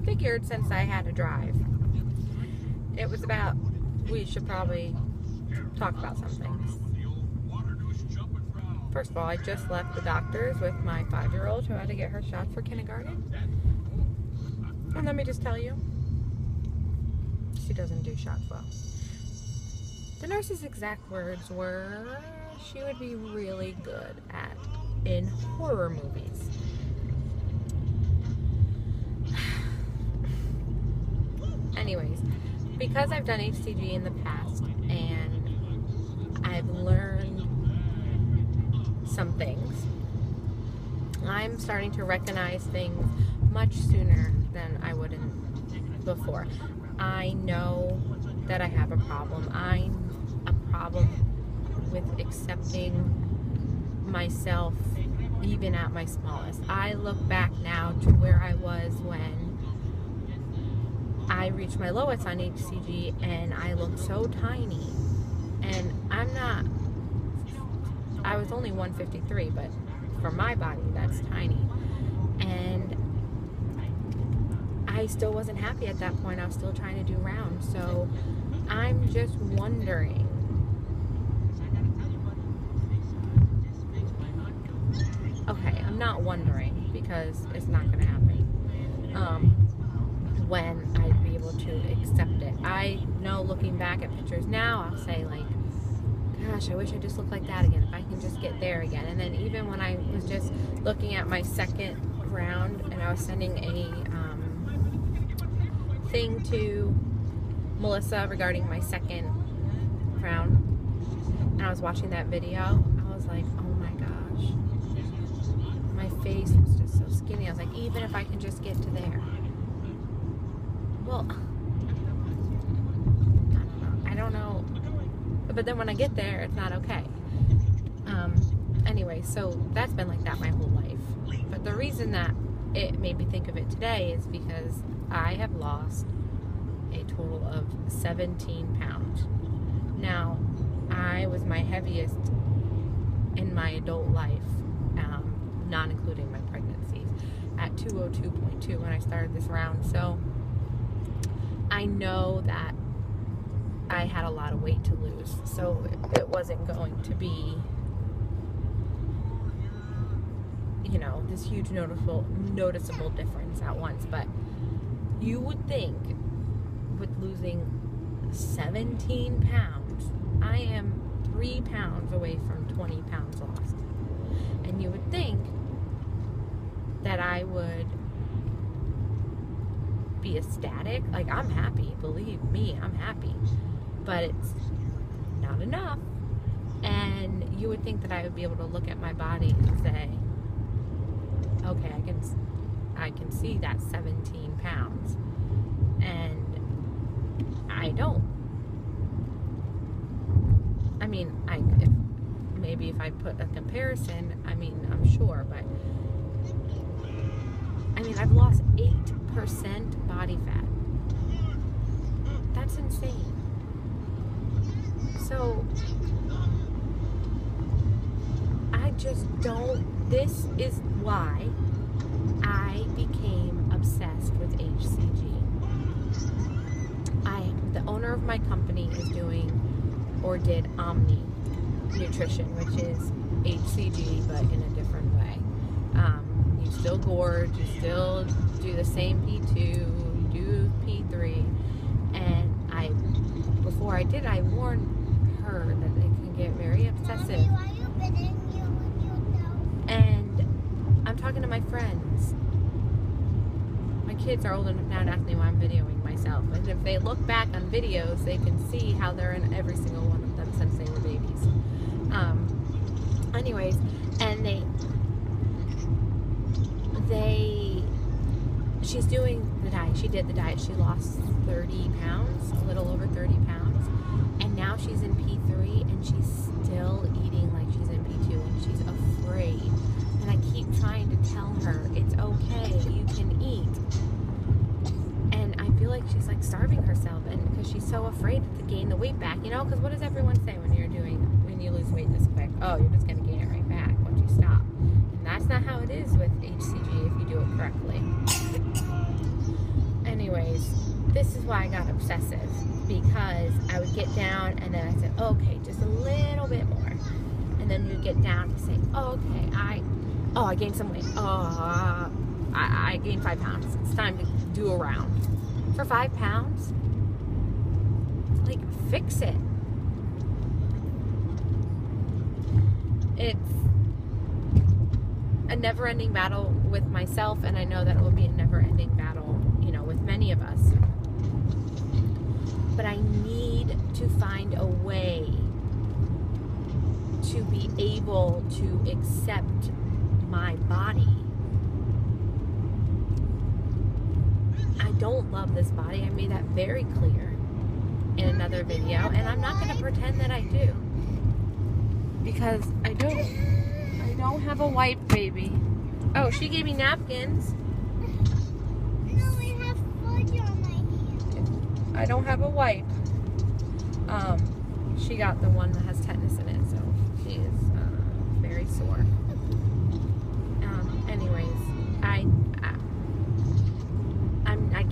figured since I had to drive, it was about, we should probably talk about some things. First of all, I just left the doctor's with my 5-year-old who had to get her shot for kindergarten. And let me just tell you, she doesn't do shots well. The nurse's exact words were, she would be really good in horror movies. Anyways, because I've done HCG in the past and I've learned some things, I'm starting to recognize things much sooner than I would before. I know that I have a problem. I'm a problem with accepting myself even at my smallest. I look back now to where I was when I reached my lowest on HCG and I looked so tiny. And I was only 153, but for my body, that's tiny. And I still wasn't happy at that point. I was still trying to do rounds. So I'm just wondering, okay, I'm not wondering because it's not going to happen, when I'd be able to accept it. I know looking back at pictures now, I'll say like, gosh, I wish I just looked like that again, if I can just get there again. And then even when I was just looking at my second round and I was sending a thing to Melissa regarding my second round, and I was watching that video, I was like, oh my gosh, my face was just so skinny. I was like, even if I can just get to there. Well, I don't know. But then when I get there, it's not okay. Anyway, so that's been like that my whole life. But the reason that it made me think of it today is because I have lost a total of 17 pounds. Now, I was my heaviest in my adult life, not including my pregnancies, at 202.2 when I started this round. So I know that I had a lot of weight to lose, so it wasn't going to be, you know, this huge noticeable difference at once. But you would think with losing 17 pounds, I am 3 pounds away from 20 pounds lost. And you would think that I would be ecstatic. Like, I'm happy, believe me, I'm happy. But it's not enough. And you would think that I would be able to look at my body and say, okay, I can see that 17 pounds. And I don't. I mean, maybe if I put a comparison, I mean, I'm sure, but I mean, I've lost 8% body fat. That's insane. So I just don't, this is why I became obsessed with HCG. The owner of my company is doing, or did, Omni Nutrition, which is HCG but in a different way. You still gorge, you still do the same P2, you do P3, and before I did, I warned her that it can get very obsessive. And I'm talking to my friends. My kids are old enough now to ask me why I'm videoing myself. And if they look back on videos, they can see how they're in every single one of them since they were babies. Anyways, and she's doing the diet. She did the diet. She lost 30 pounds, a little over 30 pounds. And now she's in P3 and she's still eating like she's in P2 and she's afraid. And I keep trying to tell her, it's okay, you can eat. And I feel like she's like starving herself, and because she's so afraid to gain the weight back, you know, because what does everyone say when you lose weight this quick? Oh, you're just going to gain it right back once you stop. And that's not how it is with HCG if you do it correctly. why I got obsessive, because I would get down and then I said, okay, just a little bit more. And then we'd get down and say, oh, okay, I gained some weight. I gained 5 pounds. It's time to do a round. For 5 pounds? Like, fix it. It's a never-ending battle with myself, and I know that it will be a never-ending battle, you know, with many of us. But I need to find a way to be able to accept my body. I don't love this body. I made that very clear in another video, and I'm not going to pretend that I do, because I don't. I don't have a wipe, baby. Oh, she gave me napkins. No, I have fudge on my hand. I don't have a wipe. She got the one that has tetanus in it, so she is very sore. Anyways, I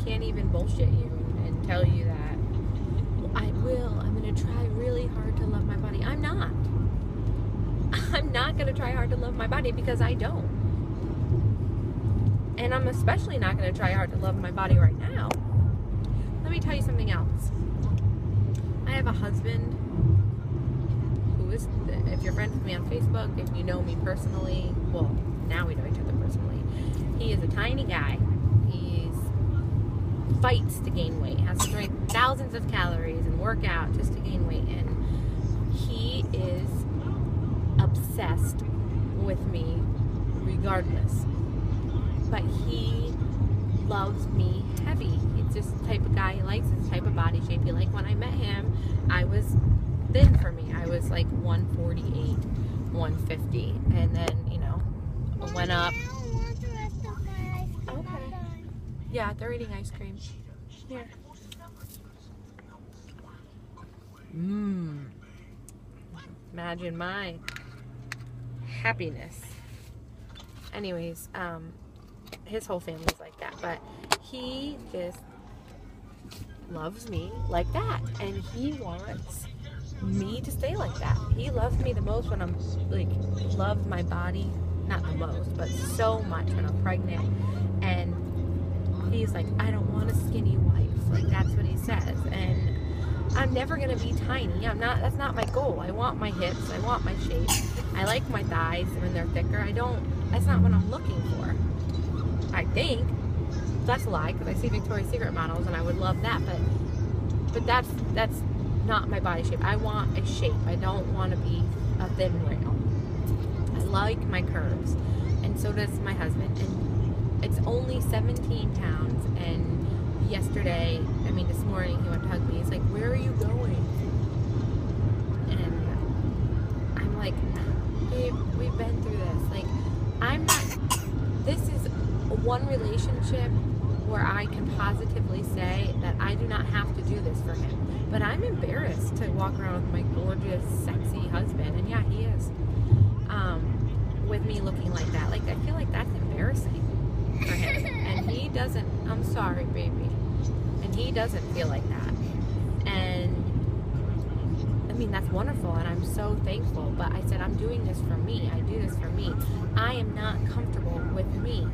can't even bullshit you and tell you that I'm gonna try really hard to love my body. I'm not. I'm not gonna try hard to love my body, because I don't. And I'm especially not gonna try hard to love my body right now. Let me tell you something else. I have a husband who is, if you're friends with me on Facebook, if you know me personally, well, now we know each other personally, he is a tiny guy. He fights to gain weight, has to drink thousands of calories and work out just to gain weight, and he is obsessed with me regardless. But he loves me heavy. It's just the type of guy he likes, it's the type of body shape he likes. When I met him, I was thin for me. I was like 148, 150, and then, you know, went up. Okay. Yeah, they're eating ice cream. Here. Imagine my happiness. Anyways, his whole family's like that, but he just loves me like that, and he wants me to stay like that. He loves me the most when I'm like, loves my body, not the most, but so much when I'm pregnant, and he's like, I don't want a skinny wife. Like, that's what he says, and I'm never gonna be tiny. I'm not. That's not my goal. I want my hips. I want my shape. I like my thighs when they're thicker. That's not what I'm looking for. I think that's a lie, because I see Victoria's Secret models and I would love that, but that's not my body shape. I want a shape. I don't want to be a thin rail. I like my curves, and so does my husband. And it's only 17 pounds. And this morning he went to hug me. He's like, "Where are you going?" And I'm like, "Babe, we've been through this. Like, this is one relationship where I can positively say that I do not have to do this for him. But I'm embarrassed to walk around with my gorgeous, sexy husband." And yeah, he is. With me looking like that. Like, I feel like that's embarrassing for him. And he doesn't, I'm sorry, baby. And he doesn't feel like that. And I mean, that's wonderful, and I'm so thankful. But I said, I'm doing this for me. I do this for me. I am not comfortable with me.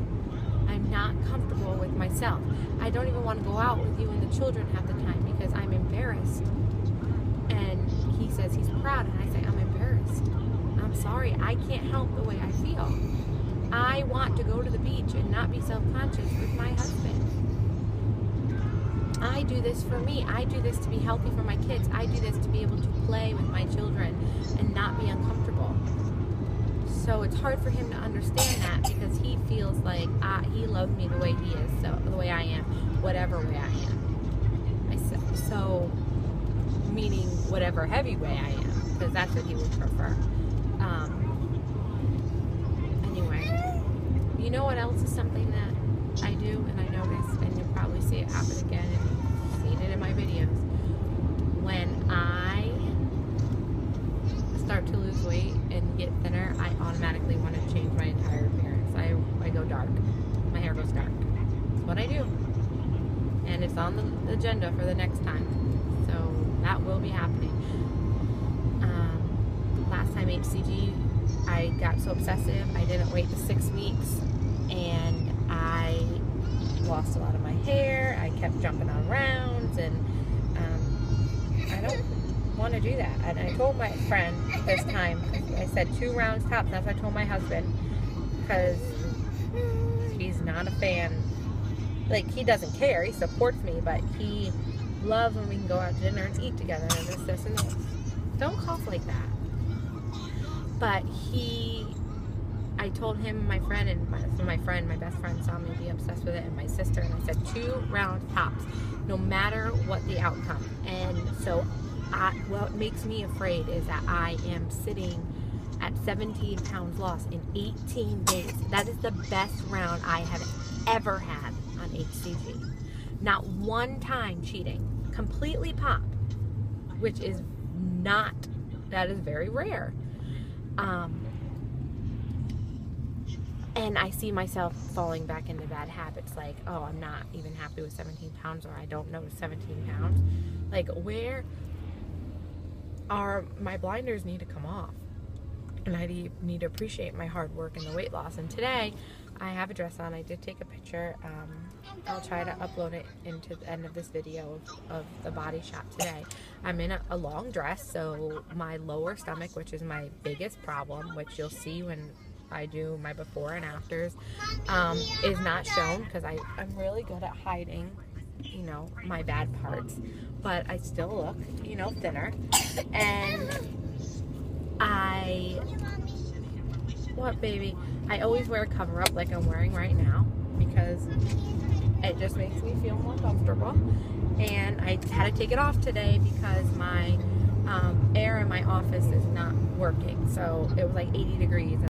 I'm not comfortable with myself. I don't even want to go out with you and the children half the time because I'm embarrassed. And he says he's proud, and I say, I'm embarrassed. I'm sorry. I can't help the way I feel. I want to go to the beach and not be self-conscious with my husband. I do this for me. I do this to be healthy for my kids. I do this to be able to play with my children and not be uncomfortable. So it's hard for him to understand that, because he feels like he loves me the way he is, so the way I am, whatever way I am. So meaning whatever heavy way I am, because that's what he would prefer. Anyway, you know what else is something that I do and I notice, and you'll probably see it happen again, and you've seen it in my videos. When I start to lose weight and get thinner, I automatically want to change my entire appearance. I go dark. My hair goes dark. That's what I do. and it's on the agenda for the next time. So that will be happening. Last time HCG, I got so obsessive, I didn't wait the 6 weeks, and I lost a lot of my hair. I kept jumping on rounds, and I don't want to do that. And I told my friend this time, I said 2 rounds tops. That's what I told my husband, because he's not a fan. Like, he doesn't care. He supports me, but he loves when we can go out to dinner and eat together and this, and this. Don't cough like that. But I told him, my friend, and my best friend saw me be obsessed with it, and my sister, and I said 2 rounds tops, no matter what the outcome. And so what makes me afraid is that I am sitting at 17 pounds lost in 18 days. That is the best round I have ever had on HCG. Not one time cheating. Completely pop. Which is that is very rare. And I see myself falling back into bad habits, like, oh, I'm not even happy with 17 pounds, or I don't notice 17 pounds. Like, where are my blinders need to come off? And I need to appreciate my hard work and the weight loss. And today, I have a dress on. I did take a picture. I'll try to upload it into the end of this video of the body shot today. I'm in a long dress, so my lower stomach, which is my biggest problem, which you'll see when I do my before and afters, is not shown, because I'm really good at hiding, you know, my bad parts. But I still look, you know, thinner. And what, baby? I always wear a cover-up like I'm wearing right now, because it just makes me feel more comfortable. And I had to take it off today because my air in my office is not working. So it was like 80 degrees.